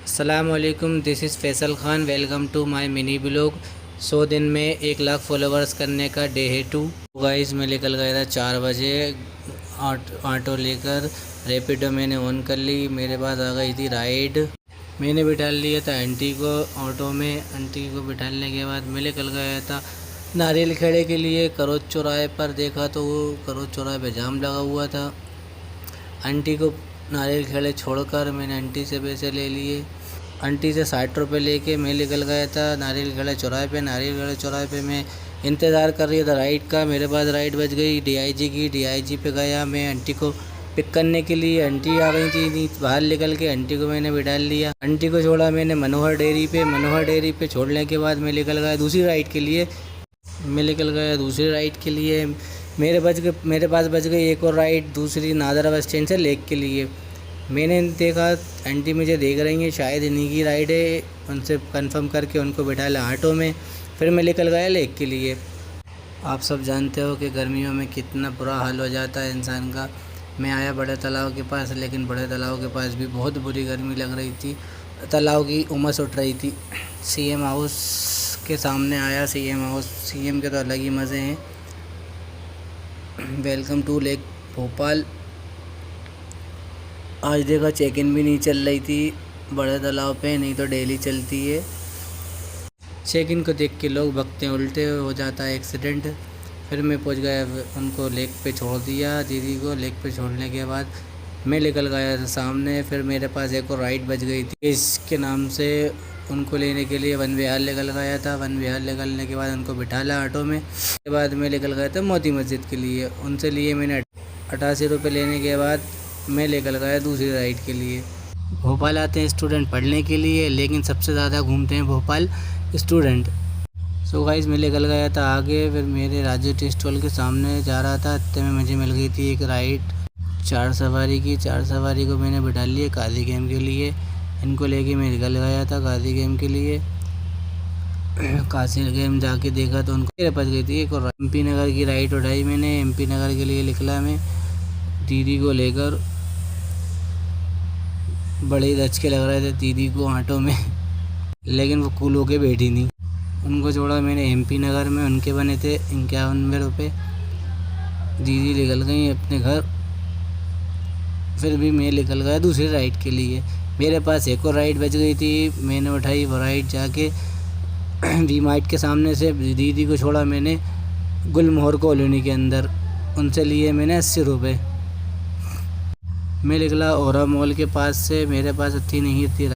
अस्सलामुअलैकुम, this is Faisal Khan. Welcome to my mini blog. 100 दिन में 1 लाख फॉलोवर्स करने का डे है 2। गाइस मैं निकल गया था 4 बजे ऑटो लेकर। रैपिडो मैंने ऑन कर ली, मेरे पास आ गई थी राइड। मैंने बिठा लिया था आंटी को ऑटो में। आंटी को बिठाने के बाद मैं निकल गया था नारियल खेड़े के लिए। करोज चौराहे पर देखा तो वो करोज चौराहे पे जाम लगा हुआ था। आंटी को नारियल खेड़े छोड़कर मैंने आंटी से पैसे ले लिए। आंटी से 60 रुपये लेके मैं निकल गया था नारियल खेड़े चौराहे पे। नारियल खेड़े चौराहे पे मैं इंतज़ार कर रही था राइड का। मेरे पास राइड बज गई डीआईजी की। डीआईजी पे गया मैं आंटी को पिक करने के लिए। आंटी आ गई थी बाहर निकल के। आंटी को मैंने बिठा लिया। आंटी को छोड़ा मैंने मनोहर डेयरी पे। मनोहर डेयरी पे छोड़ने के बाद मैं निकल गया दूसरी राइड के लिए। मेरे पास बच गई एक और राइड दूसरी नादरा बस स्टैंड से लेक के लिए। मैंने देखा आंटी मुझे देख रही हैं, शायद इन्हीं की राइड है। उनसे कंफर्म करके उनको बिठा लिया ऑटो में। फिर मैं निकल गया लेक के लिए। आप सब जानते हो कि गर्मियों में कितना बुरा हाल हो जाता है इंसान का। मैं आया बड़े तालाब के पास, लेकिन बड़े तालाब के पास भी बहुत बुरी गर्मी लग रही थी। तालाब की उमस उठ रही थी। सीएम हाउस के सामने आया। सीएम हाउस, सीएम के तो अलग ही मज़े हैं। Welcome to lake Bhopal. आज देखा चेक इन भी नहीं चल रही थी बड़े तालाब पे, नहीं तो डेली चलती है। चेक इन को देख के लोग भगते हैं, उल्टे हो जाता है एक्सीडेंट। फिर मैं पहुंच गया, उनको लेक पे छोड़ दिया। दीदी को लेक पे छोड़ने के बाद मैं निकल गया था सामने। फिर मेरे पास एक और राइड बच गई थी इसके नाम से। उनको लेने के लिए वन विहार निकल गया था। वन विहार निकलने के बाद उनको बिठा लिया ऑटो में। उसके बाद मैं निकल गया था मोती मस्जिद के लिए। उनसे लिए मैंने 88 रुपये। लेने के बाद मैं निकल गया दूसरी राइड के लिए। भोपाल आते हैं स्टूडेंट पढ़ने के लिए, लेकिन सबसे ज़्यादा घूमते हैं भोपाल स्टूडेंट। सो गाइस मैं निकल गया था आगे। फिर मेरे राजू टी स्टॉल के सामने जा रहा था, इतने में मुझे मिल गई थी एक राइड 4 सवारी की। 4 सवारी को मैंने बिठा लिया गाजी गेम के लिए। इनको लेके मैं निकल गया था गाजी गेम के लिए। काशी गेम जाके देखा तो उनको मेरे पास गई थी एक और एमपी नगर की राइड उठाई मैंने। एमपी नगर के लिए निकला मैं दीदी को लेकर। बड़े ही रच के लग रहे थे दीदी को ऑटो में, लेकिन वो कूल होके बैठी नहीं। उनको छोड़ा मैंने एमपी नगर में। उनके बने थे 51 रुपये। दीदी निकल गई अपने घर। फिर भी मैं निकल गया दूसरी राइड के लिए। मेरे पास एक और राइड बच गई थी, मैंने उठाई वो राइड जाके वी मार्ट के सामने से। दीदी को छोड़ा मैंने गुलमोहर कॉलोनी के अंदर। उनसे लिए मैंने 80 रुपये। मैं निकला ओरा मॉल के पास से। मेरे पास इतनी नहीं थी